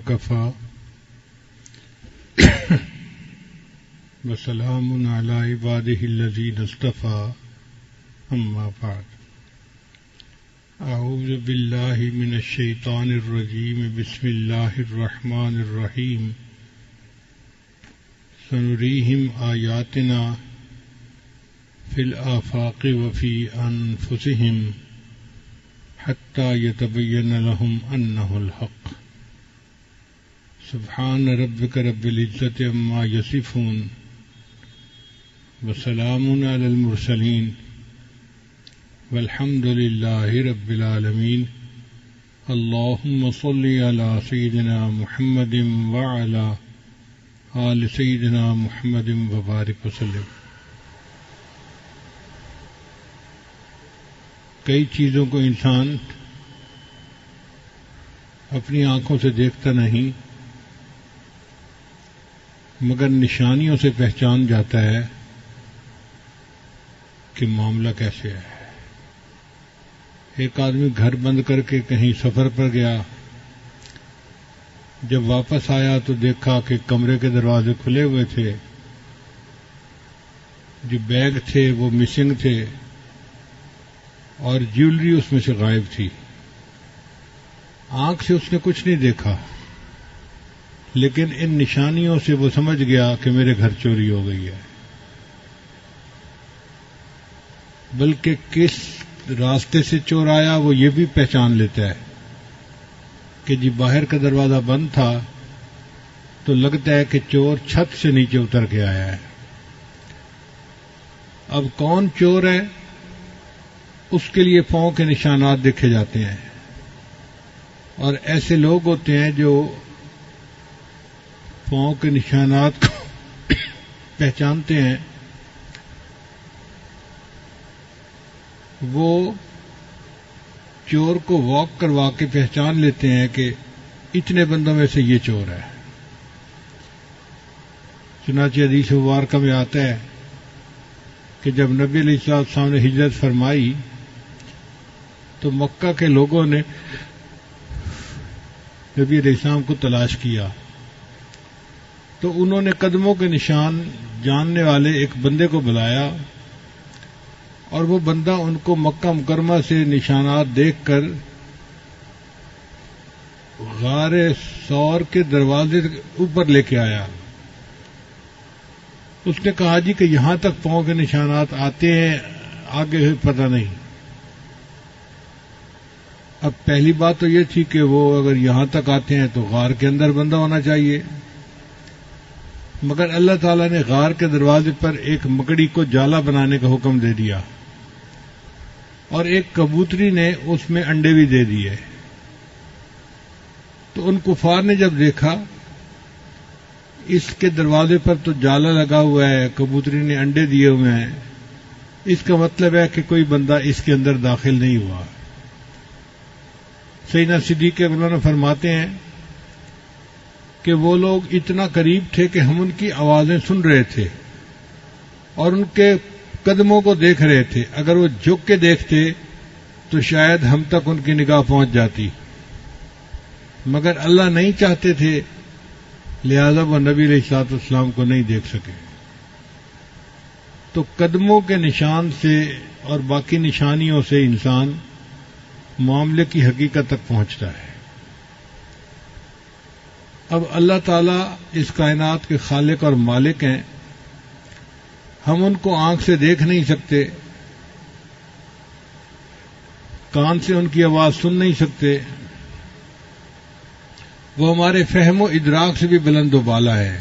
وكفى وسلام على عباده الذين اصطفى أما بعد أعوذ بالله من الشيطان الرجيم بسم الله الرحمن الرحيم سنريهم آياتنا في الآفاق وفي أنفسهم حتى يتبين لهم أنه الحق سبحان ربك رب العزة عما يصفون وسلام على المرسلين والحمد لله رب العالمين اللهم صل على سيدنا محمد وعلى آل سيدنا محمد وبارك وسلم. کئی چیزوں کو انسان اپنی آنکھوں سے دیکھتا نہیں مگر نشانیوں سے پہچان جاتا ہے کہ معاملہ کیسے ہے. ایک آدمی گھر بند کر کے کہیں سفر پر گیا، جب واپس آیا تو دیکھا کہ کمرے کے دروازے کھلے ہوئے تھے، جو بیگ تھے وہ مسنگ تھے اور جیولری اس میں سے غائب تھی. آنکھ سے اس نے کچھ نہیں دیکھا، لیکن ان نشانیوں سے وہ سمجھ گیا کہ میرے گھر چوری ہو گئی ہے. بلکہ کس راستے سے چور آیا وہ یہ بھی پہچان لیتا ہے کہ جی باہر کا دروازہ بند تھا تو لگتا ہے کہ چور چھت سے نیچے اتر کے آیا ہے. اب کون چور ہے اس کے لیے پاؤں کے نشانات دیکھے جاتے ہیں، اور ایسے لوگ ہوتے ہیں جو پاؤں کے نشانات کو پہچانتے ہیں، وہ چور کو واک کروا کے پہچان لیتے ہیں کہ اتنے بندوں میں سے یہ چور ہے. چنانچہ حدیث مبارکہ میں آتا ہے کہ جب نبی علیہ السلام نے ہجرت فرمائی تو مکہ کے لوگوں نے نبی علیہ السلام کو تلاش کیا، تو انہوں نے قدموں کے نشان جاننے والے ایک بندے کو بلایا، اور وہ بندہ ان کو مکہ مکرمہ سے نشانات دیکھ کر غار ثور کے دروازے اوپر لے کے آیا. اس نے کہا جی کہ یہاں تک پاؤں کے نشانات آتے ہیں، آگے پتہ نہیں. اب پہلی بات تو یہ تھی کہ وہ اگر یہاں تک آتے ہیں تو غار کے اندر بندہ ہونا چاہیے، مگر اللہ تعالیٰ نے غار کے دروازے پر ایک مکڑی کو جالا بنانے کا حکم دے دیا، اور ایک کبوتری نے اس میں انڈے بھی دے دیے. تو ان کفار نے جب دیکھا اس کے دروازے پر تو جالا لگا ہوا ہے، کبوتری نے انڈے دیے ہوئے ہیں، اس کا مطلب ہے کہ کوئی بندہ اس کے اندر داخل نہیں ہوا. سیدنا صدیق اکبر فرماتے ہیں کہ وہ لوگ اتنا قریب تھے کہ ہم ان کی آوازیں سن رہے تھے اور ان کے قدموں کو دیکھ رہے تھے. اگر وہ جھک کے دیکھتے تو شاید ہم تک ان کی نگاہ پہنچ جاتی، مگر اللہ نہیں چاہتے تھے، لہذا وہ نبی علیہ الصلوۃ والسلام کو نہیں دیکھ سکے. تو قدموں کے نشان سے اور باقی نشانیوں سے انسان معاملے کی حقیقت تک پہنچتا ہے. اب اللہ تعالیٰ اس کائنات کے خالق اور مالک ہیں، ہم ان کو آنکھ سے دیکھ نہیں سکتے، کان سے ان کی آواز سن نہیں سکتے، وہ ہمارے فہم و ادراک سے بھی بلند و بالا ہے،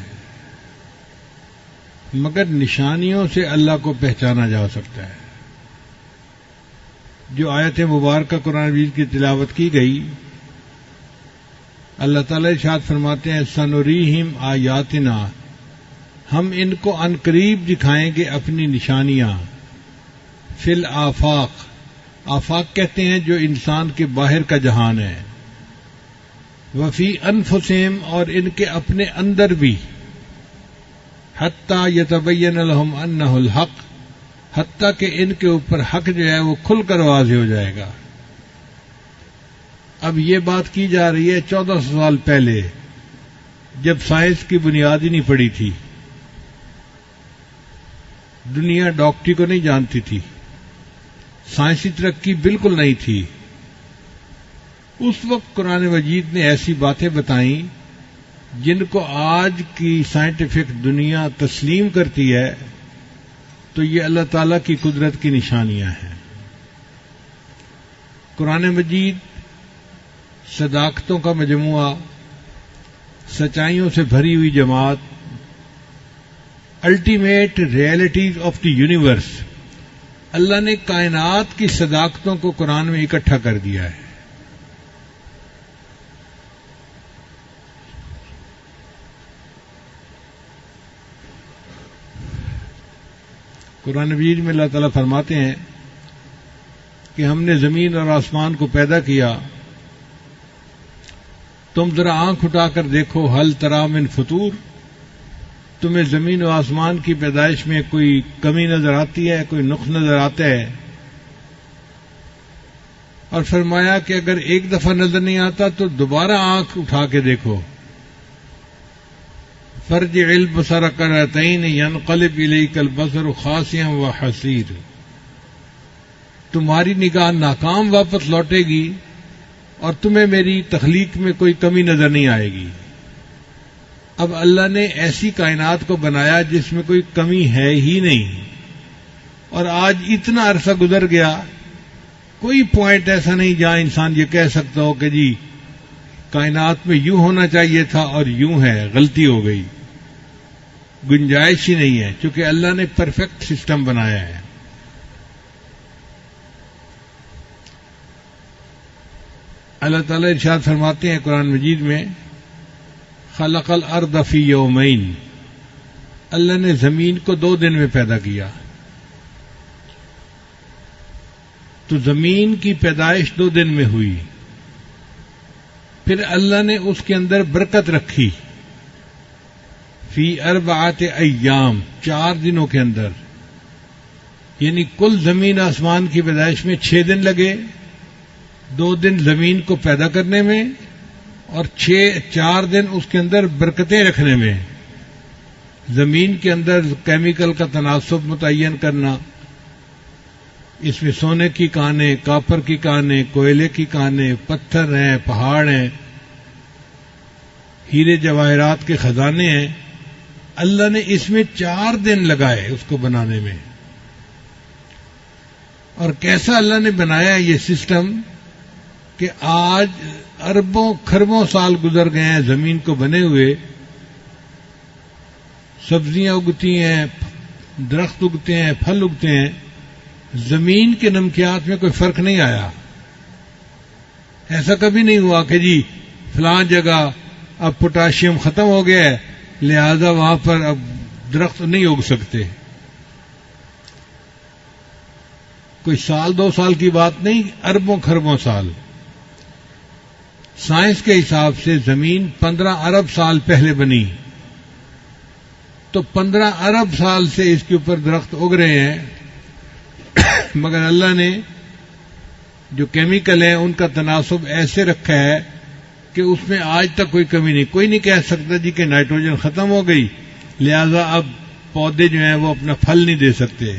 مگر نشانیوں سے اللہ کو پہچانا جا سکتا ہے. جو آیت مبارکہ قرآن مجید کی تلاوت کی گئی، اللہ تعالیٰ ارشاد فرماتے ہیں سنریہم آیاتنا، ہم ان کو عنقریب دکھائیں گے اپنی نشانیاں. فی الآفاق، آفاق کہتے ہیں جو انسان کے باہر کا جہان ہے. وفی انفسہم، اور ان کے اپنے اندر بھی. حتی یتبین لہم انہ الحق، حتیٰ کہ ان کے اوپر حق جو ہے وہ کھل کر واضح ہو جائے گا. اب یہ بات کی جا رہی ہے 1400 سال پہلے، جب سائنس کی بنیاد ہی نہیں پڑی تھی، دنیا ڈاکٹری کو نہیں جانتی تھی، سائنسی ترقی بالکل نہیں تھی، اس وقت قرآن مجید نے ایسی باتیں بتائیں جن کو آج کی سائنٹیفک دنیا تسلیم کرتی ہے، تو یہ اللہ تعالی کی قدرت کی نشانیاں ہیں۔ قرآن مجید صداقتوں کا مجموعہ، سچائیوں سے بھری ہوئی جماعت، ultimate realities of the universe, اللہ نے کائنات کی صداقتوں کو قرآن میں اکٹھا کر دیا ہے۔ قرآن مجید میں اللہ تعالیٰ فرماتے ہیں کہ ہم نے زمین اور آسمان کو پیدا کیا، تم ذرا آنکھ اٹھا کر دیکھو، ہل تری من فطور، تمہیں زمین و آسمان کی پیدائش میں کوئی کمی نظر آتی ہے، کوئی نقص نظر آتا ہے؟ اور فرمایا کہ اگر ایک دفعہ نظر نہیں آتا تو دوبارہ آنکھ اٹھا کے دیکھو، فرجع البصر کرتین ینقلب الیک البصر خاسئا وحسیر، تمہاری نگاہ ناکام واپس لوٹے گی اور تمہیں میری تخلیق میں کوئی کمی نظر نہیں آئے گی۔ اب اللہ نے ایسی کائنات کو بنایا جس میں کوئی کمی ہے ہی نہیں، اور آج اتنا عرصہ گزر گیا، کوئی پوائنٹ ایسا نہیں جہاں انسان یہ کہہ سکتا ہو کہ جی کائنات میں یوں ہونا چاہیے تھا اور یوں ہے، غلطی ہو گئی، گنجائش ہی نہیں ہے، چونکہ اللہ نے پرفیکٹ سسٹم بنایا ہے۔ اللہ تعالیٰ ارشاد فرماتے ہیں قرآن مجید میں، خلق الارض فی یومین، اللہ نے زمین کو 2 دن میں پیدا کیا۔ تو زمین کی پیدائش 2 دن میں ہوئی، پھر اللہ نے اس کے اندر برکت رکھی، فی 4 ایام، 4 دنوں کے اندر، یعنی کل زمین آسمان کی پیدائش میں 6 دن لگے، 2 دن زمین کو پیدا کرنے میں اور 4 دن اس کے اندر برکتیں رکھنے میں، زمین کے اندر کیمیکل کا تناسب متعین کرنا، اس میں سونے کی کانیں، کاپر کی کانیں، کوئلے کی کانیں، پتھر ہیں، پہاڑ ہیں، ہیرے جواہرات کے خزانے ہیں، اللہ نے اس میں 4 دن لگائے اس کو بنانے میں۔ اور کیسا اللہ نے بنایا یہ سسٹم کہ آج اربوں کھربوں سال گزر گئے ہیں زمین کو بنے ہوئے، سبزیاں اگتی ہیں، درخت اگتے ہیں، پھل اگتے ہیں، زمین کے نمکیات میں کوئی فرق نہیں آیا۔ ایسا کبھی نہیں ہوا کہ جی فلاں جگہ اب پوٹاشیم ختم ہو گیا ہے لہذا وہاں پر اب درخت نہیں اگ سکتے۔ کوئی 1-2 سال کی بات نہیں، اربوں کھربوں سال۔ سائنس کے حساب سے زمین 15 ارب سال پہلے بنی، تو 15 ارب سال سے اس کے اوپر درخت اگ رہے ہیں، مگر اللہ نے جو کیمیکل ہیں ان کا تناسب ایسے رکھا ہے کہ اس میں آج تک کوئی کمی نہیں۔ کوئی نہیں کہہ سکتا جی کہ نائٹروجن ختم ہو گئی لہذا اب پودے جو ہیں وہ اپنا پھل نہیں دے سکتے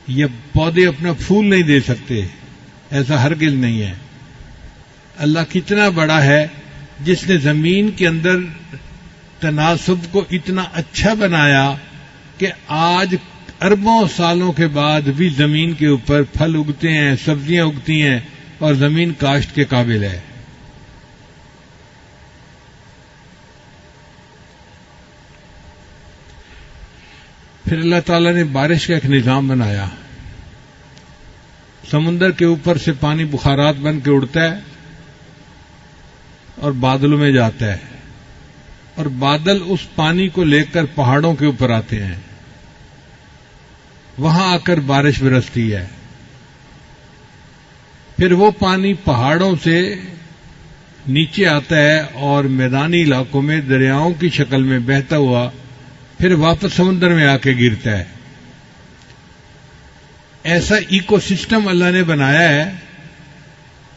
یا پودے اپنا پھول نہیں دے سکتے، ایسا ہرگز نہیں ہے۔ اللہ کتنا بڑا ہے جس نے زمین کے اندر تناسب کو اتنا اچھا بنایا کہ آج اربوں سالوں کے بعد بھی زمین کے اوپر پھل اگتے ہیں، سبزیاں اگتی ہیں اور زمین کاشت کے قابل ہے۔ پھر اللہ تعالیٰ نے بارش کا ایک نظام بنایا، سمندر کے اوپر سے پانی بخارات بن کے اڑتا ہے اور بادلوں میں جاتا ہے، اور بادل اس پانی کو لے کر پہاڑوں کے اوپر آتے ہیں، وہاں آ کر بارش برستی ہے۔ پھر وہ پانی پہاڑوں سے نیچے آتا ہے اور میدانی علاقوں میں دریاؤں کی شکل میں بہتا ہوا پھر واپس سمندر میں آ کے گرتا ہے۔ ایسا ایکو سسٹم اللہ نے بنایا ہے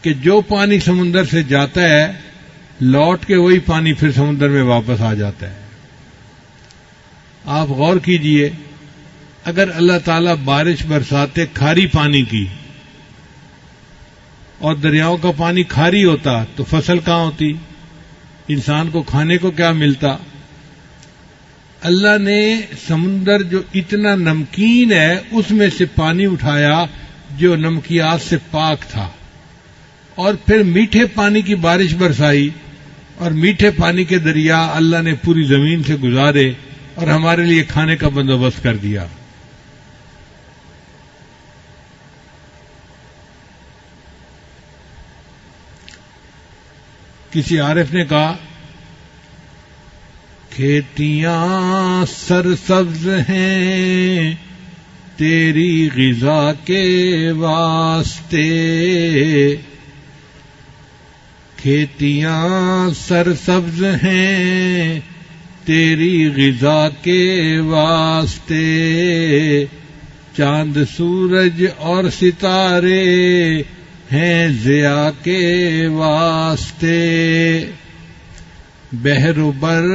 کہ جو پانی سمندر سے جاتا ہے لوٹ کے وہی پانی پھر سمندر میں واپس آ جاتا ہے۔ آپ غور کیجئے، اگر اللہ تعالیٰ بارش برساتے کھاری پانی کی اور دریاؤں کا پانی کھاری ہوتا تو فصل کہاں ہوتی، انسان کو کھانے کو کیا ملتا؟ اللہ نے سمندر جو اتنا نمکین ہے اس میں سے پانی اٹھایا جو نمکیات سے پاک تھا، اور پھر میٹھے پانی کی بارش برسائی، اور میٹھے پانی کے دریا اللہ نے پوری زمین سے گزارے اور ہمارے لیے کھانے کا بندوبست کر دیا۔ کسی عارف نے کہا، کھیتیاں سرسبز ہیں تیری غذا کے واسطے، کھیتیاں سرسبز ہیں تیری غذا کے واسطے، چاند سورج اور ستارے ہیں ضیاء کے واسطے، بحر و بر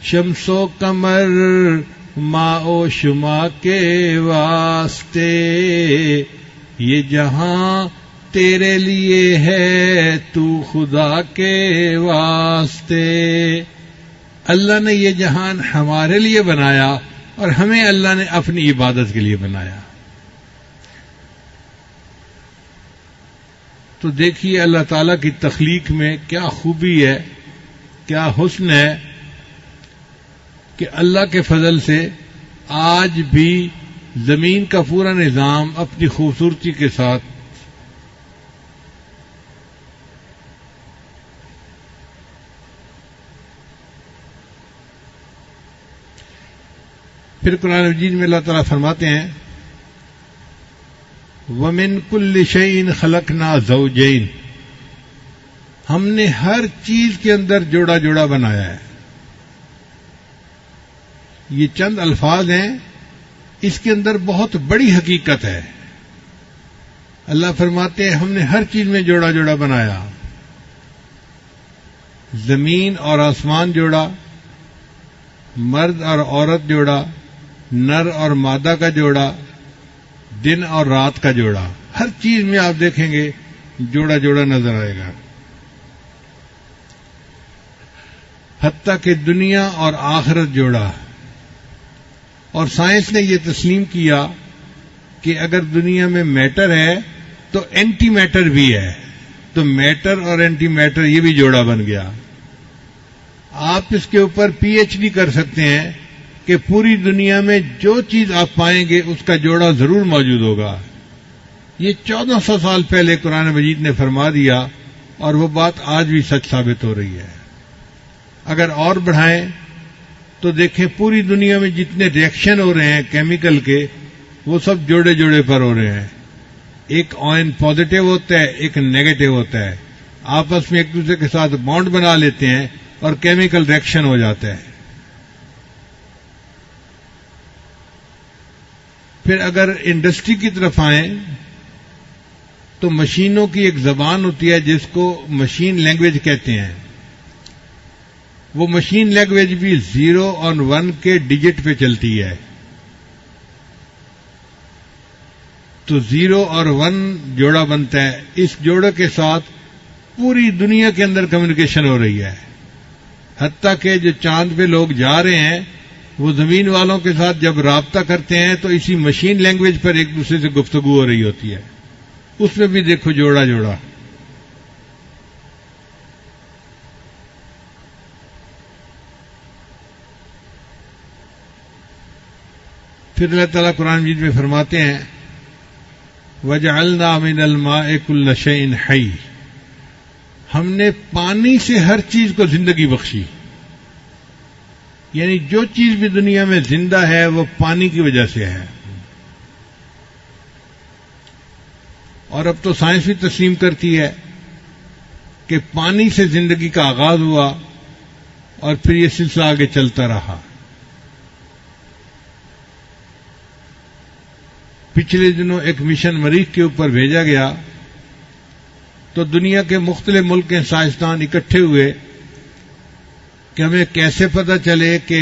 شمس و قمر ماء و شما کے واسطے، یہ جہاں تیرے لیے ہے تو خدا کے واسطے۔ اللہ نے یہ جہان ہمارے لیے بنایا اور ہمیں اللہ نے اپنی عبادت کے لیے بنایا۔ تو دیکھیے اللہ تعالیٰ کی تخلیق میں کیا خوبی ہے، کیا حسن ہے کہ اللہ کے فضل سے آج بھی زمین کا پورا نظام اپنی خوبصورتی کے ساتھ پھر قرآن مجید میں اللہ تعالیٰ فرماتے ہیں، وَمِن كُلِّ شَيْءٍ خَلَقْنَا زَوْجَيْنِ، ہم نے ہر چیز کے اندر جوڑا جوڑا بنایا ہے۔ یہ چند الفاظ ہیں، اس کے اندر بہت بڑی حقیقت ہے۔ اللہ فرماتے ہیں ہم نے ہر چیز میں جوڑا جوڑا بنایا، زمین اور آسمان جوڑا، مرد اور عورت جوڑا، نر اور مادہ کا جوڑا، دن اور رات کا جوڑا، ہر چیز میں آپ دیکھیں گے جوڑا جوڑا نظر آئے گا۔ حتیٰ کہ دنیا اور آخرت جوڑا، اور سائنس نے یہ تسلیم کیا کہ اگر دنیا میں میٹر ہے تو اینٹی میٹر بھی ہے، تو میٹر اور اینٹی میٹر یہ بھی جوڑا بن گیا۔ آپ اس کے اوپر پی ایچ ڈی کر سکتے ہیں کہ پوری دنیا میں جو چیز آپ پائیں گے اس کا جوڑا ضرور موجود ہوگا۔ یہ 1400 سال پہلے قرآن مجید نے فرما دیا، اور وہ بات آج بھی سچ ثابت ہو رہی ہے۔ اگر اور بڑھائیں تو دیکھیں پوری دنیا میں جتنے ریئیکشن ہو رہے ہیں کیمیکل کے، وہ سب جوڑے جوڑے پر ہو رہے ہیں۔ ایک آئن پازیٹو ہوتا ہے، ایک نیگیٹو ہوتا ہے، آپس میں ایک دوسرے کے ساتھ بانڈ بنا لیتے ہیں اور کیمیکل ریئیکشن ہو جاتا ہے۔ پھر اگر انڈسٹری کی طرف آئیں تو مشینوں کی ایک زبان ہوتی ہے جس کو مشین لینگویج کہتے ہیں۔ وہ مشین لینگویج بھی 0 اور 1 کے ڈیجٹ پہ چلتی ہے، تو 0 اور 1 جوڑا بنتا ہے۔ اس جوڑے کے ساتھ پوری دنیا کے اندر کمیونیکیشن ہو رہی ہے، حتیٰ کہ جو چاند پہ لوگ جا رہے ہیں وہ زمین والوں کے ساتھ جب رابطہ کرتے ہیں تو اسی مشین لینگویج پر ایک دوسرے سے گفتگو ہو رہی ہوتی ہے۔ اس میں بھی دیکھو جوڑا جوڑا۔ پھر اللہ تعالیٰ قرآن مجید میں فرماتے ہیں وَجَعَلْنَا مِنَ الْمَاءِ كُلَّ شَيْءٍ حَيٍّ، ہم نے پانی سے ہر چیز کو زندگی بخشی، یعنی جو چیز بھی دنیا میں زندہ ہے وہ پانی کی وجہ سے ہے۔ اور اب تو سائنس بھی تسلیم کرتی ہے کہ پانی سے زندگی کا آغاز ہوا اور پھر یہ سلسلہ آگے چلتا رہا۔ پچھلے دنوں ایک مشن مریخ کے اوپر بھیجا گیا تو دنیا کے مختلف ملک کے سائنسدان اکٹھے ہوئے کہ ہمیں کیسے پتہ چلے کہ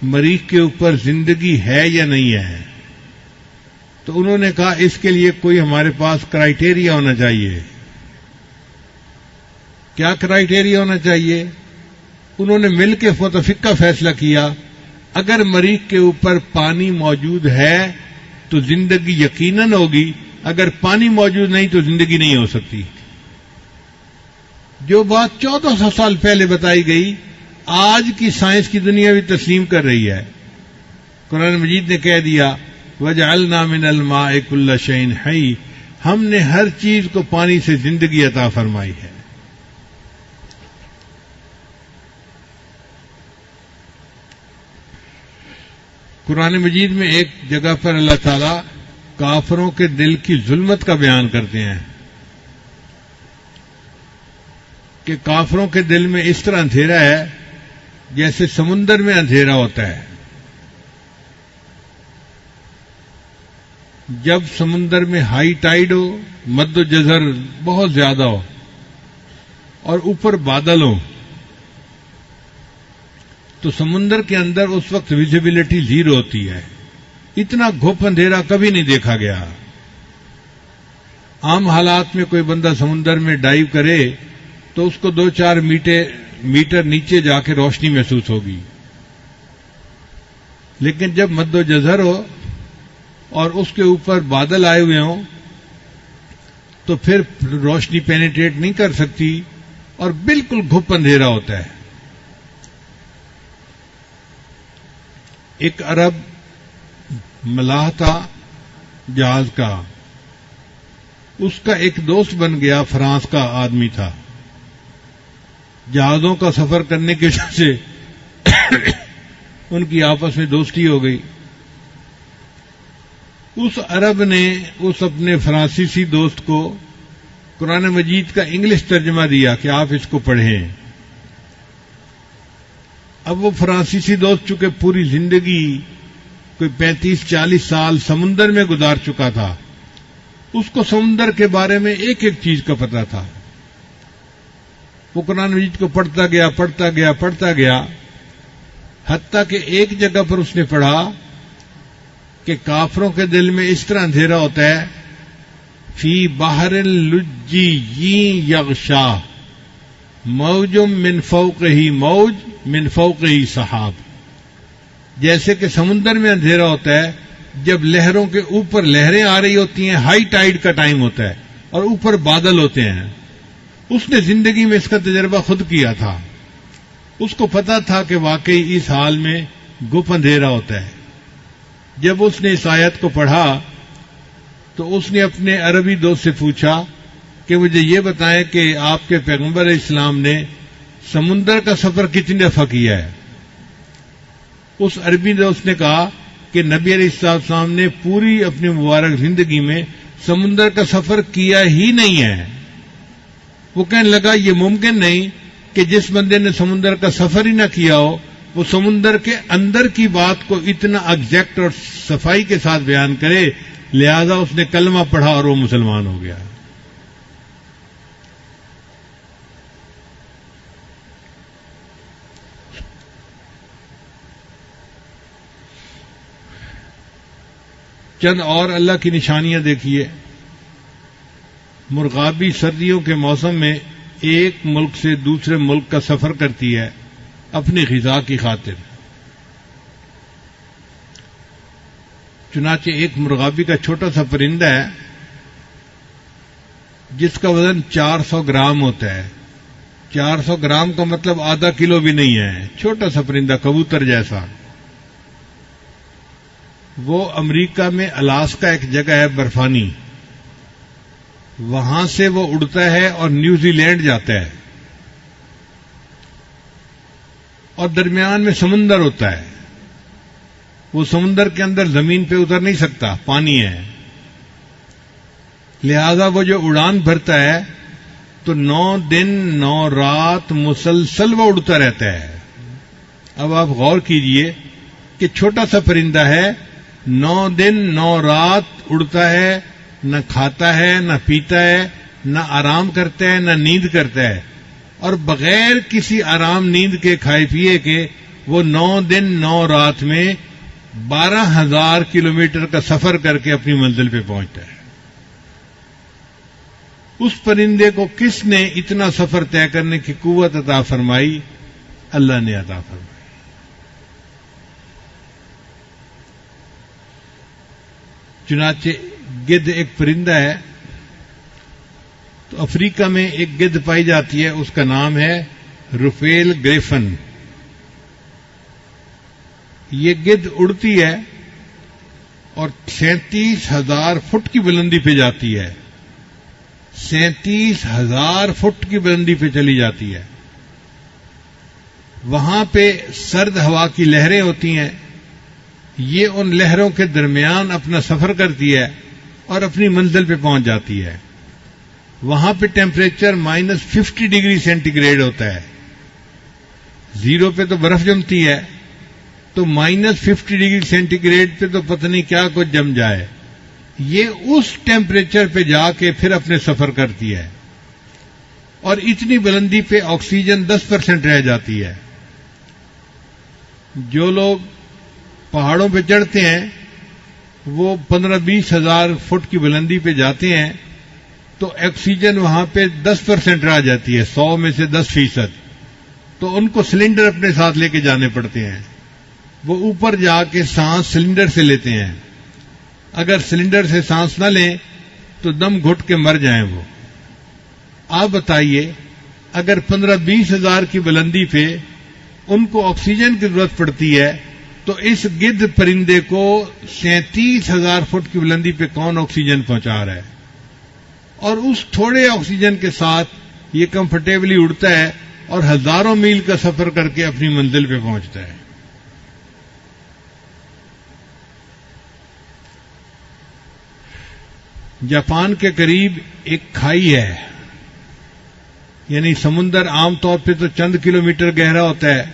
مریخ کے اوپر زندگی ہے یا نہیں ہے. تو انہوں نے کہا اس کے لیے کوئی ہمارے پاس کرائیٹیریا ہونا چاہیے. کیا کرائیٹیریا ہونا چاہیے؟ انہوں نے مل کے متفقہ فیصلہ کیا اگر مریخ کے اوپر پانی موجود ہے تو زندگی یقیناً ہوگی، اگر پانی موجود نہیں تو زندگی نہیں ہو سکتی. جو بات 1400 سال پہلے بتائی گئی آج کی سائنس کی دنیا بھی تسلیم کر رہی ہے. قرآن مجید نے کہہ دیا وَجَعَلْنَا مِنَ الْمَاءِ كُلَّ شَيْءٍ حَيٍّ، ہم نے ہر چیز کو پانی سے زندگی عطا فرمائی ہے. قرآن مجید میں ایک جگہ پر اللہ تعالیٰ کافروں کے دل کی ظلمت کا بیان کرتے ہیں کہ کافروں کے دل میں اس طرح اندھیرا ہے جیسے سمندر میں اندھیرا ہوتا ہے. جب سمندر میں ہائی ٹائیڈ ہو، مد و جزر بہت زیادہ ہو اور اوپر بادل ہو تو سمندر کے اندر اس وقت ویزیبلٹی زیرو ہوتی ہے. اتنا گھپ اندھیرا کبھی نہیں دیکھا گیا. عام حالات میں کوئی بندہ سمندر میں ڈائیو کرے تو اس کو 2-4 میٹر نیچے جا کے روشنی محسوس ہوگی، لیکن جب مد و جزر ہو اور اس کے اوپر بادل آئے ہوئے ہوں تو پھر روشنی پینیٹریٹ نہیں کر سکتی اور بالکل گھپ اندھیرا ہوتا ہے. ایک عرب ملاح تھا جہاز کا، اس کا ایک دوست بن گیا، فرانس کا آدمی تھا. جہازوں کا سفر کرنے کی وجہ سے ان کی آپس میں دوستی ہو گئی. اس عرب نے اس اپنے فرانسیسی دوست کو قرآن مجید کا انگلش ترجمہ دیا کہ آپ اس کو پڑھیں. اب وہ فرانسیسی دوست چونکہ پوری زندگی کوئی 35-40 سال سمندر میں گزار چکا تھا، اس کو سمندر کے بارے میں ایک ایک چیز کا پتہ تھا. وہ قرآن مجید کو پڑھتا گیا حتیٰ کہ ایک جگہ پر اس نے پڑھا کہ کافروں کے دل میں اس طرح اندھیرا ہوتا ہے فی بحر لجی یغشا موج من فوقہ موج من فوقہ سحاب. جیسے کہ سمندر میں اندھیرا ہوتا ہے جب لہروں کے اوپر لہریں آ رہی ہوتی ہیں، ہائی ٹائیڈ کا ٹائم ہوتا ہے اور اوپر بادل ہوتے ہیں. اس نے زندگی میں اس کا تجربہ خود کیا تھا. اس کو پتا تھا کہ واقعی اس حال میں گپ اندھیرا ہوتا ہے. جب اس نے اس آیت کو پڑھا تو اس نے اپنے عربی دوست سے پوچھا کہ مجھے یہ بتائیں کہ آپ کے پیغمبر اسلام نے سمندر کا سفر کتنی دفعہ کیا ہے؟ اس عربی دوست نے کہا کہ نبی علیہ السلام نے پوری اپنی مبارک زندگی میں سمندر کا سفر کیا ہی نہیں ہے. وہ کہنے لگا یہ ممکن نہیں کہ جس بندے نے سمندر کا سفر ہی نہ کیا ہو وہ سمندر کے اندر کی بات کو اتنا ایگزیکٹ اور صفائی کے ساتھ بیان کرے. لہذا اس نے کلمہ پڑھا اور وہ مسلمان ہو گیا. چند اور اللہ کی نشانیاں دیکھیے. مرغابی سردیوں کے موسم میں ایک ملک سے دوسرے ملک کا سفر کرتی ہے اپنی غذا کی خاطر. چنانچہ ایک مرغابی کا چھوٹا سا پرندہ ہے جس کا وزن 400 گرام ہوتا ہے. 400 گرام کا مطلب آدھا کلو بھی نہیں ہے. چھوٹا سا پرندہ کبوتر جیسا. وہ امریکہ میں الاسکا ایک جگہ ہے برفانی، وہاں سے وہ اڑتا ہے اور نیوزی لینڈ جاتا ہے اور درمیان میں سمندر ہوتا ہے. وہ سمندر کے اندر زمین پہ اتر نہیں سکتا، پانی ہے. لہذا وہ جو اڑان بھرتا ہے تو 9 دن 9 رات مسلسل وہ اڑتا رہتا ہے. اب آپ غور کیجئے کہ چھوٹا سا پرندہ ہے، 9 دن 9 رات اڑتا ہے، نہ کھاتا ہے نہ پیتا ہے، نہ آرام کرتا ہے نہ نیند کرتا ہے، اور بغیر کسی آرام نیند کے کھائے پیے کے وہ 9 دن 9 رات میں 12,000 کلومیٹر کا سفر کر کے اپنی منزل پہ پہنچتا ہے۔ اس پرندے کو کس نے اتنا سفر طے کرنے کی قوت عطا فرمائی؟ اللہ نے عطا فرمائی۔ چنانچہ گدھ ایک پرندہ ہے، تو افریقہ میں ایک گدھ پائی جاتی ہے، اس کا نام ہے رفیل گریفن۔ یہ گدھ اڑتی ہے اور 37,000 فٹ کی بلندی پہ جاتی ہے، 37,000 فٹ کی بلندی پہ چلی جاتی ہے۔ وہاں پہ سرد ہوا کی لہریں ہوتی ہیں، یہ ان لہروں کے درمیان اپنا سفر کرتی ہے اور اپنی منزل پہ پہنچ جاتی ہے۔ وہاں پہ ٹیمپریچر -50 ڈگری سینٹی گریڈ ہوتا ہے، 0 پہ تو برف جمتی ہے، تو -50 ڈگری سینٹی گریڈ پہ تو پتہ نہیں کیا کچھ جم جائے۔ یہ اس ٹیمپریچر پہ جا کے پھر اپنے سفر کرتی ہے، اور اتنی بلندی پہ آکسیجن 10% رہ جاتی ہے۔ جو لوگ پہاڑوں پہ چڑھتے ہیں وہ 15-20 ہزار فٹ کی بلندی پہ جاتے ہیں، تو آکسیجن وہاں پہ 10% رہ جاتی ہے، 100 میں سے 10%، تو ان کو سلنڈر اپنے ساتھ لے کے جانے پڑتے ہیں۔ وہ اوپر جا کے سانس سلنڈر سے لیتے ہیں، اگر سلنڈر سے سانس نہ لیں تو دم گھٹ کے مر جائیں وہ۔ آپ بتائیے، اگر 15-20 ہزار کی بلندی پہ ان کو آکسیجن کی ضرورت پڑتی ہے، تو اس گدھ پرندے کو 37,000 فٹ کی بلندی پہ کون آکسیجن پہنچا رہا ہے؟ اور اس تھوڑے آکسیجن کے ساتھ یہ کمفرٹیبلی اڑتا ہے اور ہزاروں میل کا سفر کر کے اپنی منزل پہ پہنچتا ہے۔ جاپان کے قریب ایک کھائی ہے، یعنی سمندر عام طور پہ تو چند کلومیٹر گہرا ہوتا ہے،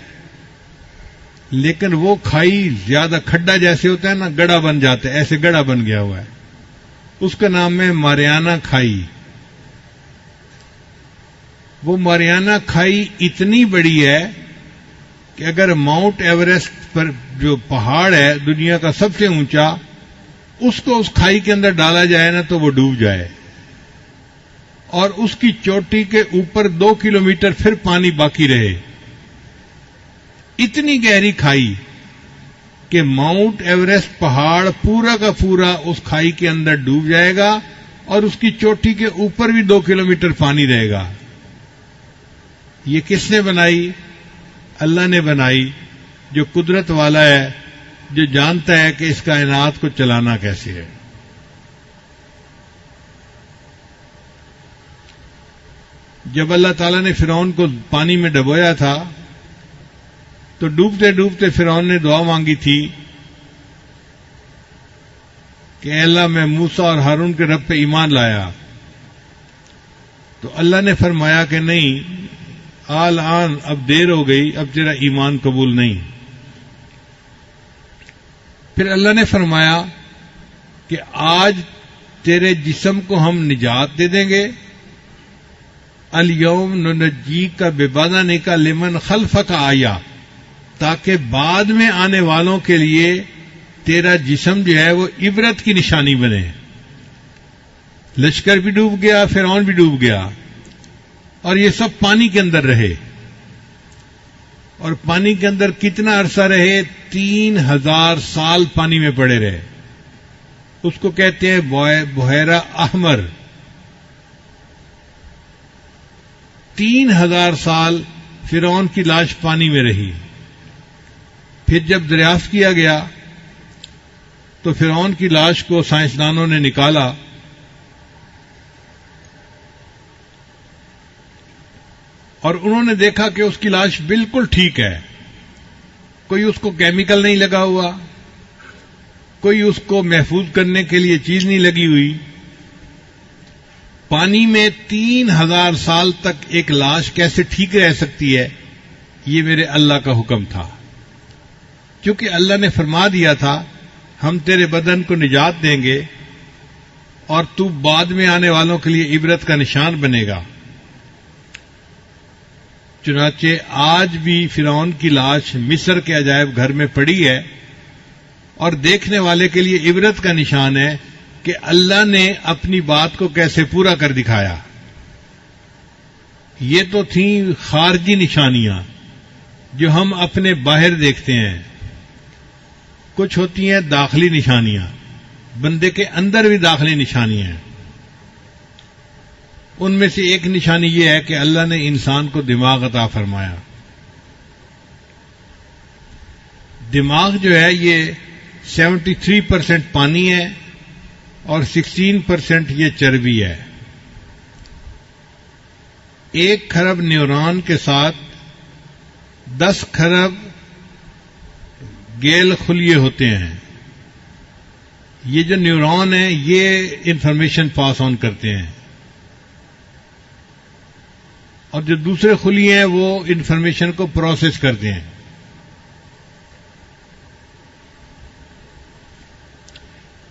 لیکن وہ کھائی زیادہ کھڈا جیسے ہوتا ہے نا، گڑھا بن جاتا ہے، ایسے گڑھا بن گیا ہوا ہے۔ اس کا نام ہے ماریانا کھائی۔ وہ ماریانا کھائی اتنی بڑی ہے کہ اگر ماؤنٹ ایوریسٹ پر جو پہاڑ ہے دنیا کا سب سے اونچا، اس کو اس کھائی کے اندر ڈالا جائے نا تو وہ ڈوب جائے، اور اس کی چوٹی کے اوپر 2 کلومیٹر پھر پانی باقی رہے۔ اتنی گہری کھائی کہ ماؤنٹ ایوریسٹ پہاڑ پورا کا پورا اس کھائی کے اندر ڈوب جائے گا، اور اس کی چوٹی کے اوپر بھی 2 کلومیٹر پانی رہے گا۔ یہ کس نے بنائی؟ اللہ نے بنائی، جو قدرت والا ہے، جو جانتا ہے کہ اس کائنات کو چلانا کیسے ہے۔ جب اللہ تعالیٰ نے فرعون کو پانی میں ڈبویا تھا تو ڈوبتے ڈوبتے فرعون نے دعا مانگی تھی کہ اے اللہ میں موسیٰ اور ہارون کے رب پہ ایمان لایا، تو اللہ نے فرمایا کہ نہیں، آن اب دیر ہو گئی، اب تیرا ایمان قبول نہیں۔ پھر اللہ نے فرمایا کہ آج تیرے جسم کو ہم نجات دے دیں گے، الیوم ننجیک ببدنک لمن خلفک آیا، تاکہ بعد میں آنے والوں کے لیے تیرا جسم جو ہے وہ عبرت کی نشانی بنے۔ لشکر بھی ڈوب گیا، فرعون بھی ڈوب گیا، اور یہ سب پانی کے اندر رہے۔ اور پانی کے اندر کتنا عرصہ رہے؟ 3,000 سال پانی میں پڑے رہے۔ اس کو کہتے ہیں بحیرہ احمر۔ 3,000 سال فرعون کی لاش پانی میں رہی۔ پھر جب دریافت کیا گیا تو فرعون کی لاش کو سائنسدانوں نے نکالا، اور انہوں نے دیکھا کہ اس کی لاش بالکل ٹھیک ہے، کوئی اس کو کیمیکل نہیں لگا ہوا، کوئی اس کو محفوظ کرنے کے لیے چیز نہیں لگی ہوئی۔ پانی میں 3,000 سال تک ایک لاش کیسے ٹھیک رہ سکتی ہے؟ یہ میرے اللہ کا حکم تھا، کیونکہ اللہ نے فرما دیا تھا ہم تیرے بدن کو نجات دیں گے، اور تو بعد میں آنے والوں کے لیے عبرت کا نشان بنے گا۔ چنانچہ آج بھی فرعون کی لاش مصر کے عجائب گھر میں پڑی ہے اور دیکھنے والے کے لیے عبرت کا نشان ہے کہ اللہ نے اپنی بات کو کیسے پورا کر دکھایا۔ یہ تو تھیں خارجی نشانیاں جو ہم اپنے باہر دیکھتے ہیں، کچھ ہوتی ہیں داخلی نشانیاں، بندے کے اندر بھی داخلی نشانیاں ہیں۔ ان میں سے ایک نشانی یہ ہے کہ اللہ نے انسان کو دماغ عطا فرمایا۔ دماغ جو ہے یہ 73% پانی ہے اور 16% یہ چربی ہے۔ 1 کھرب نیورون کے ساتھ 10 کھرب گیل خلیے ہوتے ہیں۔ یہ جو نیورون ہیں یہ انفارمیشن پاس آن کرتے ہیں، اور جو دوسرے خلیے ہیں وہ انفارمیشن کو پروسیس کرتے ہیں۔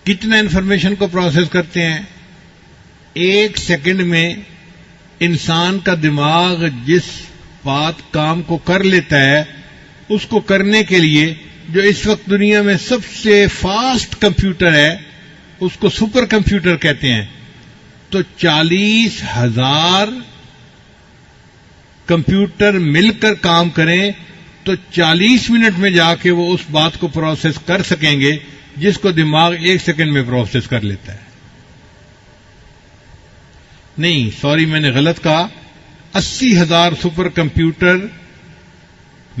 کتنا انفارمیشن کو پروسیس کرتے ہیں؟ 1 سیکنڈ میں انسان کا دماغ جس بات کام کو کر لیتا ہے اس کو کرنے کے لیے جو اس وقت دنیا میں سب سے فاسٹ کمپیوٹر ہے اس کو سپر کمپیوٹر کہتے ہیں، تو 40,000 کمپیوٹر مل کر کام کریں تو 40 منٹ میں جا کے وہ اس بات کو پروسیس کر سکیں گے جس کو دماغ 1 سیکنڈ میں پروسیس کر لیتا ہے۔ نہیں، سوری میں نے غلط کہا، 80,000 سپر کمپیوٹر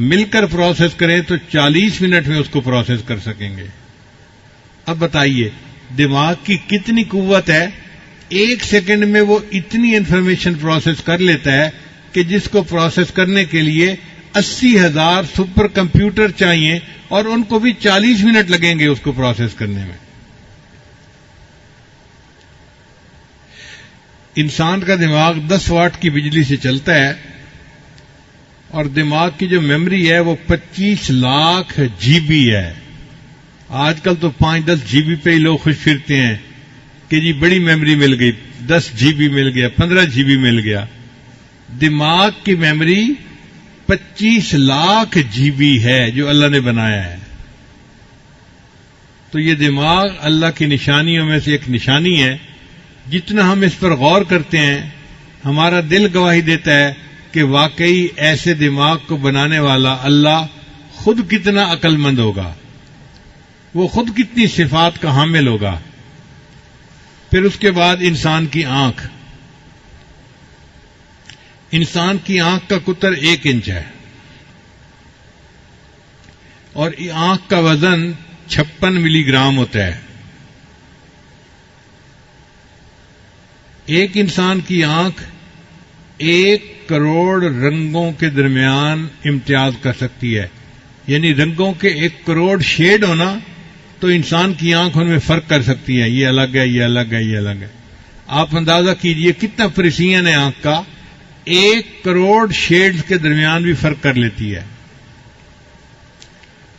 مل کر پروسیس کریں تو 40 منٹ میں اس کو پروسیس کر سکیں گے۔ اب بتائیے دماغ کی کتنی قوت ہے، 1 سیکنڈ میں وہ اتنی انفارمیشن پروسیس کر لیتا ہے کہ جس کو پروسیس کرنے کے لیے 80,000 سپر کمپیوٹر چاہیے اور ان کو بھی 40 منٹ لگیں گے اس کو پروسیس کرنے میں۔ انسان کا دماغ 10 واٹ کی بجلی سے چلتا ہے اور دماغ کی جو میموری ہے وہ 25 لاکھ جی بی ہے۔ آج کل تو 5-10 جی بی پہ ہی لوگ خوش پھرتے ہیں کہ جی بڑی میموری مل گئی، 10 جی بی مل گیا، 15 جی بی مل گیا۔ دماغ کی میموری 25 لاکھ جی بی ہے جو اللہ نے بنایا ہے۔ تو یہ دماغ اللہ کی نشانیوں میں سے ایک نشانی ہے۔ جتنا ہم اس پر غور کرتے ہیں ہمارا دل گواہی دیتا ہے کہ واقعی ایسے دماغ کو بنانے والا اللہ خود کتنا عقل مند ہوگا، وہ خود کتنی صفات کا حامل ہوگا۔ پھر اس کے بعد انسان کی آنکھ۔ انسان کی آنکھ کا قطر 1 انچ ہے اور آنکھ کا وزن 56 ملی گرام ہوتا ہے۔ ایک انسان کی آنکھ 1 کروڑ رنگوں کے درمیان امتیاز کر سکتی ہے، یعنی رنگوں کے 1 کروڑ شیڈ ہونا تو انسان کی آنکھ ان میں فرق کر سکتی ہے، یہ الگ ہے، یہ الگ ہے، یہ الگ ہے۔ آپ اندازہ کیجئے کتنا پریسیژن ہے آنکھ کا، 1 کروڑ شیڈز کے درمیان بھی فرق کر لیتی ہے۔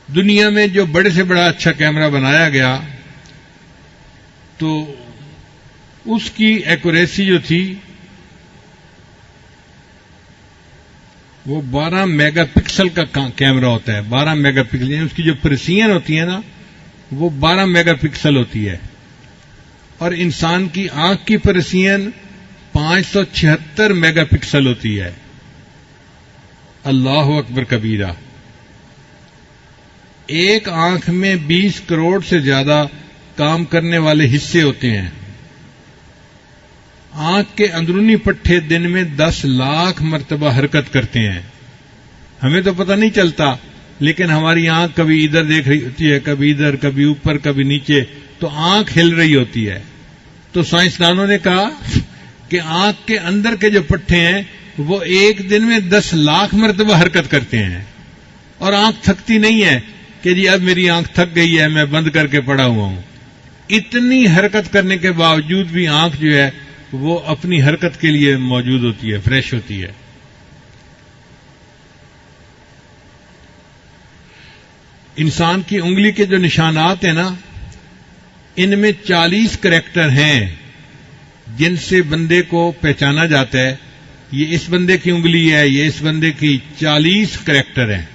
دنیا میں جو بڑے سے بڑا اچھا کیمرہ بنایا گیا تو اس کی ایکوریسی جو تھی وہ 12 میگا پکسل کا کیمرہ ہوتا ہے۔ 12 میگا پکسل یعنی اس کی جو پریسیژن ہوتی ہے نا وہ 12 میگا پکسل ہوتی ہے، اور انسان کی آنکھ کی پریسیژن 576 میگا پکسل ہوتی ہے۔ اللہ اکبر کبیرہ۔ ایک آنکھ میں 20 کروڑ سے زیادہ کام کرنے والے حصے ہوتے ہیں۔ آنکھ کے اندرونی پٹھے دن میں 10 لاکھ مرتبہ حرکت کرتے ہیں۔ ہمیں تو پتہ نہیں چلتا، لیکن ہماری آنکھ کبھی ادھر دیکھ رہی ہوتی ہے، کبھی ادھر، کبھی اوپر، کبھی نیچے، تو آنکھ ہل رہی ہوتی ہے۔ تو سائنسدانوں نے کہا کہ آنکھ کے اندر کے جو پٹھے ہیں وہ ایک دن میں 10 لاکھ مرتبہ حرکت کرتے ہیں، اور آنکھ تھکتی نہیں ہے کہ جی اب میری آنکھ تھک گئی ہے میں بند کر کے پڑا ہوا ہوں۔ اتنی حرکت کرنے کے باوجود بھی آنکھ جو ہے وہ اپنی حرکت کے لیے موجود ہوتی ہے، فریش ہوتی ہے۔ انسان کی انگلی کے جو نشانات ہیں نا ان میں 40 کریکٹر ہیں جن سے بندے کو پہچانا جاتا ہے یہ اس بندے کی انگلی ہے، یہ اس بندے کی 40 کریکٹر ہیں،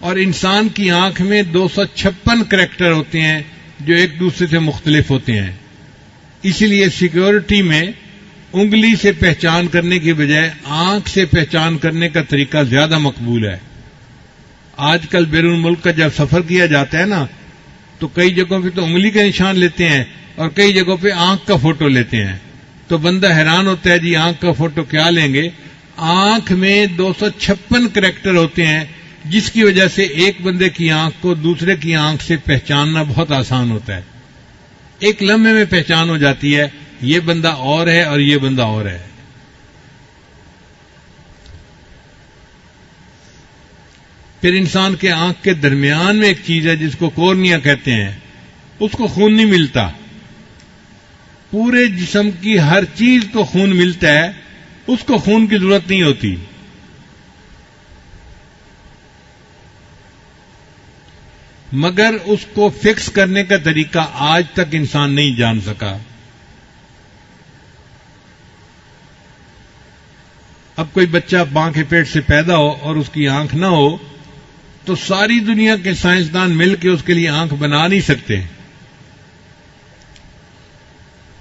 اور انسان کی آنکھ میں 256 کریکٹر ہوتے ہیں جو ایک دوسرے سے مختلف ہوتے ہیں. اسی لیے سیکیورٹی میں انگلی سے پہچان کرنے کی بجائے آنکھ سے پہچان کرنے کا طریقہ زیادہ مقبول ہے. آج کل بیرون ملک کا جب سفر کیا جاتا ہے نا تو کئی جگہوں پہ تو انگلی کا نشان لیتے ہیں اور کئی جگہوں پہ آنکھ کا فوٹو لیتے ہیں. تو بندہ حیران ہوتا ہے جی آنکھ کا فوٹو کیا لیں گے. آنکھ میں 256 کریکٹر ہوتے ہیں جس کی وجہ سے ایک بندے کی آنکھ کو دوسرے کی آنکھ سے پہچاننا بہت آسان ہوتا ہے. ایک لمحے میں پہچان ہو جاتی ہے یہ بندہ اور ہے اور یہ بندہ اور ہے. پھر انسان کے آنکھ کے درمیان میں ایک چیز ہے جس کو کورنیا کہتے ہیں، اس کو خون نہیں ملتا. پورے جسم کی ہر چیز کو خون ملتا ہے، اس کو خون کی ضرورت نہیں ہوتی. مگر اس کو فکس کرنے کا طریقہ آج تک انسان نہیں جان سکا. اب کوئی بچہ ماں کے پیٹ سے پیدا ہو اور اس کی آنکھ نہ ہو تو ساری دنیا کے سائنسدان مل کے اس کے لیے آنکھ بنا نہیں سکتے.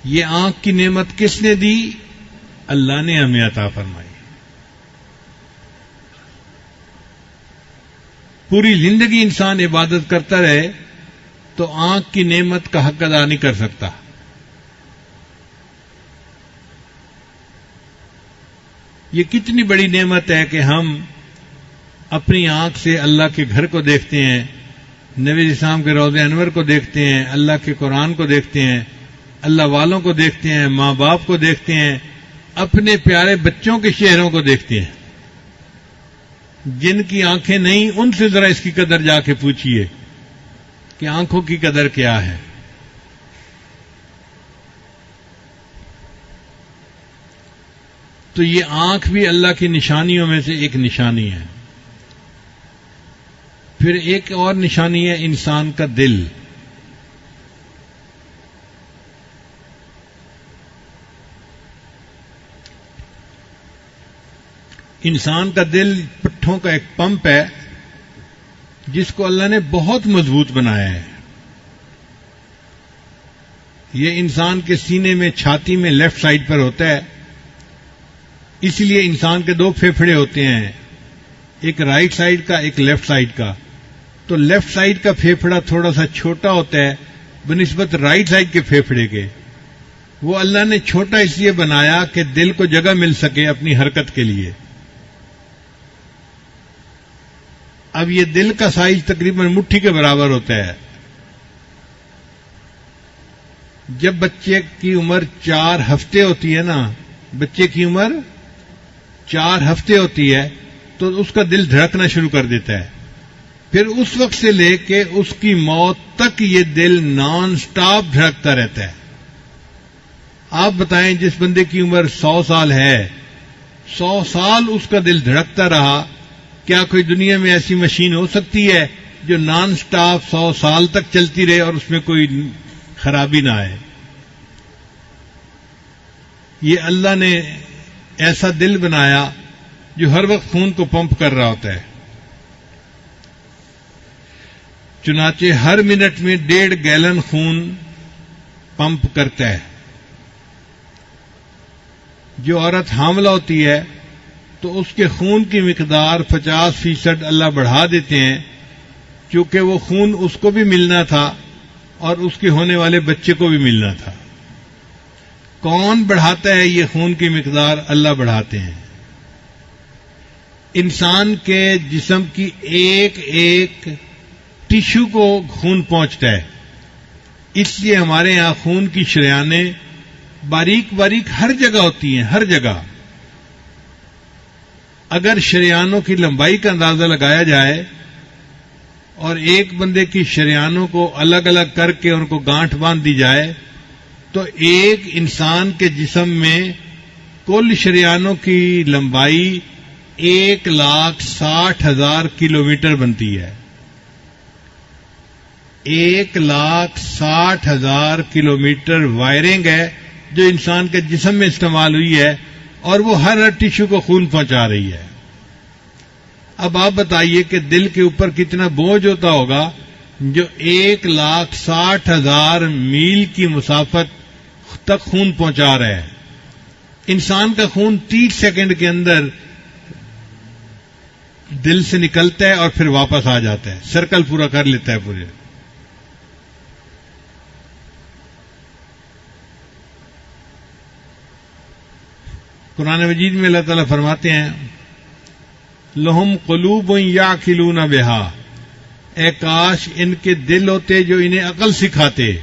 یہ آنکھ کی نعمت کس نے دی؟ اللہ نے ہمیں عطا فرمائی. پوری زندگی انسان عبادت کرتا رہے تو آنکھ کی نعمت کا حق ادا نہیں کر سکتا. یہ کتنی بڑی نعمت ہے کہ ہم اپنی آنکھ سے اللہ کے گھر کو دیکھتے ہیں، نبی اسلام کے روضہ انور کو دیکھتے ہیں، اللہ کے قرآن کو دیکھتے ہیں، اللہ والوں کو دیکھتے ہیں، ماں باپ کو دیکھتے ہیں، اپنے پیارے بچوں کے چہروں کو دیکھتے ہیں. جن کی آنکھیں نہیں ان سے ذرا اس کی قدر جا کے پوچھیے کہ آنکھوں کی قدر کیا ہے. تو یہ آنکھ بھی اللہ کی نشانیوں میں سے ایک نشانی ہے. پھر ایک اور نشانی ہے انسان کا دل. انسان کا دل پٹھوں کا ایک پمپ ہے جس کو اللہ نے بہت مضبوط بنایا ہے. یہ انسان کے سینے میں چھاتی میں لیفٹ سائڈ پر ہوتا ہے. اس لیے انسان کے 2 پھیپھڑے ہوتے ہیں، ایک رائٹ سائڈ کا ایک لیفٹ سائڈ کا. تو لیفٹ سائڈ کا پھیپھڑا تھوڑا سا چھوٹا ہوتا ہے بنسبت رائٹ سائڈ کے پھیپھڑے کے. وہ اللہ نے چھوٹا اس لیے بنایا کہ دل کو جگہ مل سکے اپنی حرکت کے لیے. اب یہ دل کا سائز تقریباً مٹھی کے برابر ہوتا ہے. جب بچے کی عمر 4 ہفتے ہوتی ہے نا، بچے کی عمر 4 ہفتے ہوتی ہے تو اس کا دل دھڑکنا شروع کر دیتا ہے. پھر اس وقت سے لے کے اس کی موت تک یہ دل نان سٹاپ دھڑکتا رہتا ہے. آپ بتائیں جس بندے کی عمر 100 سال ہے، 100 سال اس کا دل دھڑکتا رہا، کیا کوئی دنیا میں ایسی مشین ہو سکتی ہے جو نان سٹاپ 100 سال تک چلتی رہے اور اس میں کوئی خرابی نہ آئے؟ یہ اللہ نے ایسا دل بنایا جو ہر وقت خون کو پمپ کر رہا ہوتا ہے. چنانچہ ہر منٹ میں 1.5 گیلن خون پمپ کرتا ہے. جو عورت حاملہ ہوتی ہے تو اس کے خون کی مقدار 50% اللہ بڑھا دیتے ہیں، کیونکہ وہ خون اس کو بھی ملنا تھا اور اس کے ہونے والے بچے کو بھی ملنا تھا. کون بڑھاتا ہے یہ خون کی مقدار؟ اللہ بڑھاتے ہیں. انسان کے جسم کی ایک ایک ٹیشو کو خون پہنچتا ہے. اس لیے ہمارے یہاں خون کی شریانیں باریک باریک ہر جگہ ہوتی ہیں، ہر جگہ. اگر شریانوں کی لمبائی کا اندازہ لگایا جائے اور ایک بندے کی شریانوں کو الگ الگ کر کے ان کو گانٹھ باندھ دی جائے تو ایک انسان کے جسم میں کل شریانوں کی لمبائی 1,60,000 کلومیٹر بنتی ہے. 1,60,000 کلومیٹر وائرنگ ہے جو انسان کے جسم میں استعمال ہوئی ہے، اور وہ ہر ٹیشو کو خون پہنچا رہی ہے۔ اب آپ بتائیے کہ دل کے اوپر کتنا بوجھ ہوتا ہوگا جو 1,60,000 میل کی مسافت تک خون پہنچا رہا ہے۔ انسان کا خون 30 سیکنڈ کے اندر دل سے نکلتا ہے اور پھر واپس آ جاتا ہے، سرکل پورا کر لیتا ہے پورے۔ قرآن مجید میں اللہ تعالیٰ فرماتے ہیں لہم قلوب یعقلون بہا، اے کاش ان کے دل ہوتے جو انہیں عقل سکھاتے۔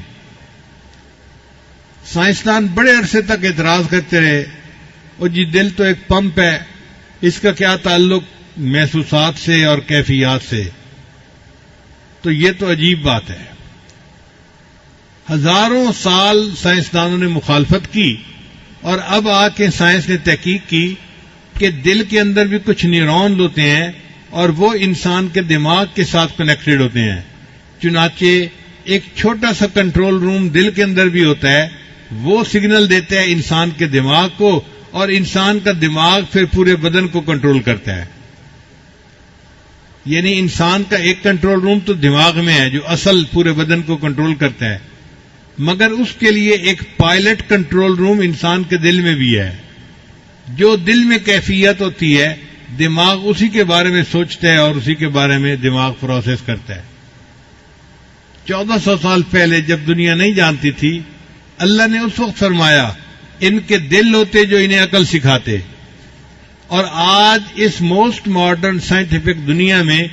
سائنسدان بڑے عرصے تک اعتراض کرتے رہے، اور جی دل تو ایک پمپ ہے، اس کا کیا تعلق محسوسات سے اور کیفیات سے؟ تو یہ تو عجیب بات ہے۔ ہزاروں سال سائنسدانوں نے مخالفت کی، اور اب آ کے سائنس نے تحقیق کی کہ دل کے اندر بھی کچھ نیورونز ہوتے ہیں اور وہ انسان کے دماغ کے ساتھ کنیکٹڈ ہوتے ہیں۔ چنانچہ ایک چھوٹا سا کنٹرول روم دل کے اندر بھی ہوتا ہے، وہ سگنل دیتا ہے انسان کے دماغ کو، اور انسان کا دماغ پھر پورے بدن کو کنٹرول کرتا ہے۔ یعنی انسان کا ایک کنٹرول روم تو دماغ میں ہے جو اصل پورے بدن کو کنٹرول کرتا ہے، مگر اس کے لیے ایک پائلٹ کنٹرول روم انسان کے دل میں بھی ہے۔ جو دل میں کیفیت ہوتی ہے دماغ اسی کے بارے میں سوچتا ہے اور اسی کے بارے میں دماغ پروسیس کرتا ہے۔ 1400 سال پہلے جب دنیا نہیں جانتی تھی، اللہ نے اس وقت فرمایا ان کے دل ہوتے جو انہیں عقل سکھاتے، اور آج اس موسٹ ماڈرن سائنٹیفک دنیا میں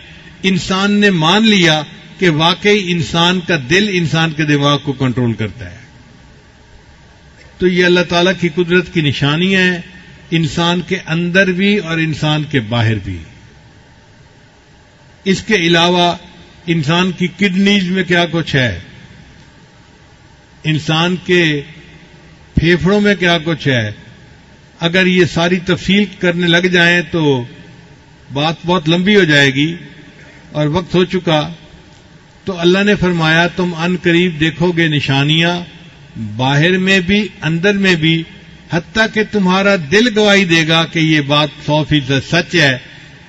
انسان نے مان لیا کہ واقعی انسان کا دل انسان کے دماغ کو کنٹرول کرتا ہے۔ تو یہ اللہ تعالیٰ کی قدرت کی نشانیاں ہیں، انسان کے اندر بھی اور انسان کے باہر بھی۔ اس کے علاوہ انسان کی کڈنیز میں کیا کچھ ہے، انسان کے پھیپھڑوں میں کیا کچھ ہے، اگر یہ ساری تفصیل کرنے لگ جائیں تو بات بہت لمبی ہو جائے گی اور وقت ہو چکا۔ تو اللہ نے فرمایا تم ان قریب دیکھو گے نشانیاں، باہر میں بھی اندر میں بھی، حتیٰ کہ تمہارا دل گواہی دے گا کہ یہ بات 100% سچ ہے۔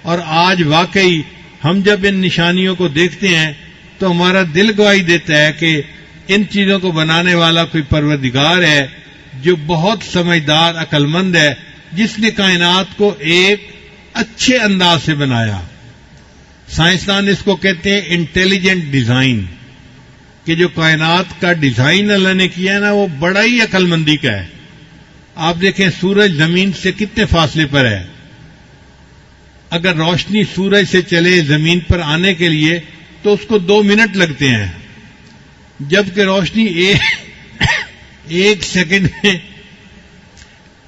اور آج واقعی ہم جب ان نشانیوں کو دیکھتے ہیں تو ہمارا دل گواہی دیتا ہے کہ ان چیزوں کو بنانے والا کوئی پروردگار ہے جو بہت سمجھدار عقل مند ہے، جس نے کائنات کو ایک اچھے انداز سے بنایا۔ سائنسدان اس کو کہتے ہیں انٹیلیجنٹ ڈیزائن، کہ جو کائنات کا ڈیزائن اللہ نے کیا ہے نا وہ بڑا ہی عقل مندی کا ہے۔ آپ دیکھیں سورج زمین سے کتنے فاصلے پر ہے، اگر روشنی سورج سے چلے زمین پر آنے کے لیے تو اس کو 2 منٹ لگتے ہیں، جبکہ روشنی ایک سیکنڈ میں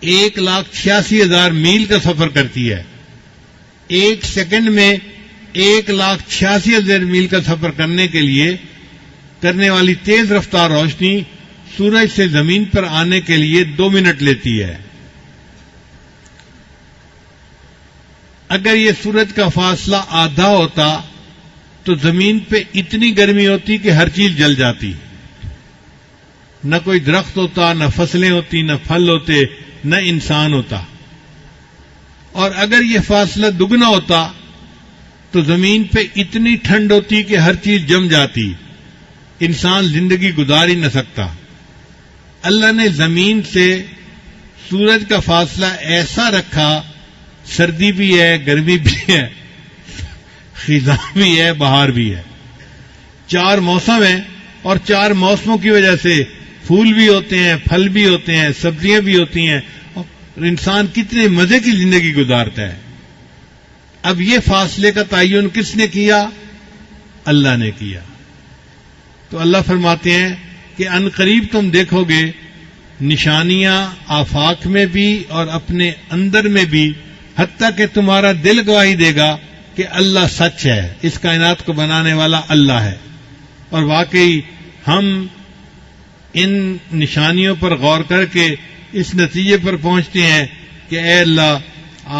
1,86,000 میل کا سفر کرتی ہے۔ ایک سیکنڈ میں 1,86,000 میل کا سفر کرنے کے لیے کرنے والی تیز رفتار روشنی سورج سے زمین پر آنے کے لیے 2 منٹ لیتی ہے۔ اگر یہ سورج کا فاصلہ آدھا ہوتا تو زمین پہ اتنی گرمی ہوتی کہ ہر چیز جل جاتی، نہ کوئی درخت ہوتا، نہ فصلیں ہوتی، نہ پھل ہوتے، نہ انسان ہوتا۔ اور اگر یہ فاصلہ دگنا ہوتا تو زمین پہ اتنی ٹھنڈ ہوتی کہ ہر چیز جم جاتی، انسان زندگی گزار ہی نہ سکتا۔ اللہ نے زمین سے سورج کا فاصلہ ایسا رکھا، سردی بھی ہے، گرمی بھی ہے، خزاں بھی ہے، بہار بھی ہے، 4 موسم ہیں، اور 4 موسموں کی وجہ سے پھول بھی ہوتے ہیں، پھل بھی ہوتے ہیں، سبزیاں بھی ہوتی ہیں، اور انسان کتنے مزے کی زندگی گزارتا ہے۔ اب یہ فاصلے کا تعین کس نے کیا؟ اللہ نے کیا۔ تو اللہ فرماتے ہیں کہ ان قریب تم دیکھو گے نشانیاں آفاق میں بھی اور اپنے اندر میں بھی، حتیٰ کہ تمہارا دل گواہی دے گا کہ اللہ سچ ہے، اس کائنات کو بنانے والا اللہ ہے۔ اور واقعی ہم ان نشانیوں پر غور کر کے اس نتیجے پر پہنچتے ہیں کہ اے اللہ،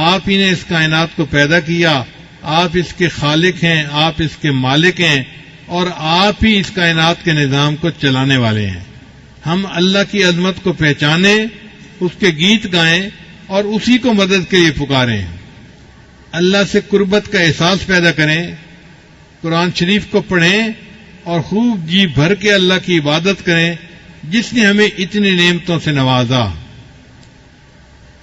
آپ ہی نے اس کائنات کو پیدا کیا، آپ اس کے خالق ہیں، آپ اس کے مالک ہیں، اور آپ ہی اس کائنات کے نظام کو چلانے والے ہیں۔ ہم اللہ کی عظمت کو پہچانیں، اس کے گیت گائیں اور اسی کو مدد کے لیے پکاریں۔ اللہ سے قربت کا احساس پیدا کریں، قرآن شریف کو پڑھیں اور خوب جی بھر کے اللہ کی عبادت کریں جس نے ہمیں اتنی نعمتوں سے نوازا۔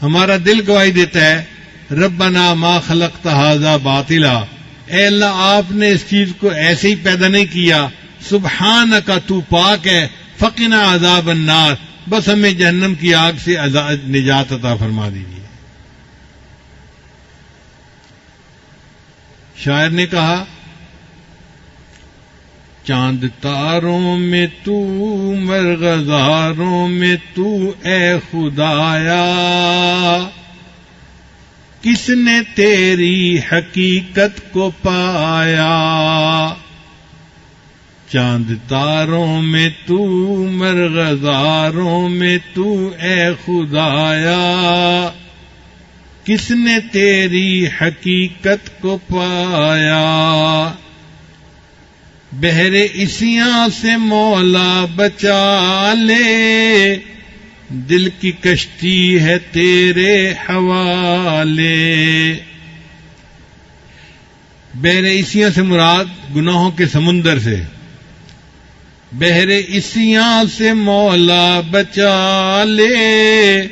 ہمارا دل گواہی دیتا ہے ربنا ما خلقت ھذا باطلا، اے اللہ آپ نے اس چیز کو ایسے ہی پیدا نہیں کیا، سبحانک تو پاک ہے، فقنا عذاب النار، بس ہمیں جہنم کی آگ سے نجات عطا فرما دیجیے۔ شاعر نے کہا چاند تاروں میں تو مرغزاروں میں تو اے خدایا، کس نے تیری حقیقت کو پایا؟ چاند تاروں میں تو مرغزاروں میں تو اے خدایا، کس نے تیری حقیقت کو پایا؟ بحر اسیاں سے مولا بچا لے، دل کی کشتی ہے تیرے حوالے۔ بحر اسیاں سے مراد گناہوں کے سمندر سے، بحر اسیاں سے مولا بچا لے،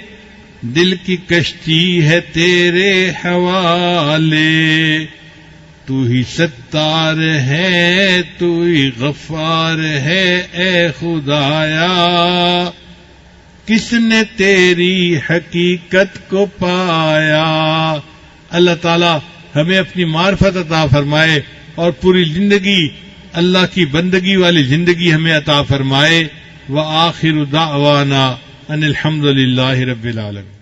دل کی کشتی ہے تیرے حوالے۔ تو ہی ستار ہے تو ہی غفار ہے اے خدایا، کس نے تیری حقیقت کو پایا؟ اللہ تعالی ہمیں اپنی معرفت عطا فرمائے اور پوری زندگی اللہ کی بندگی والی زندگی ہمیں عطا فرمائے۔ وآخر دعوانا ان الحمد للہ رب العالمین۔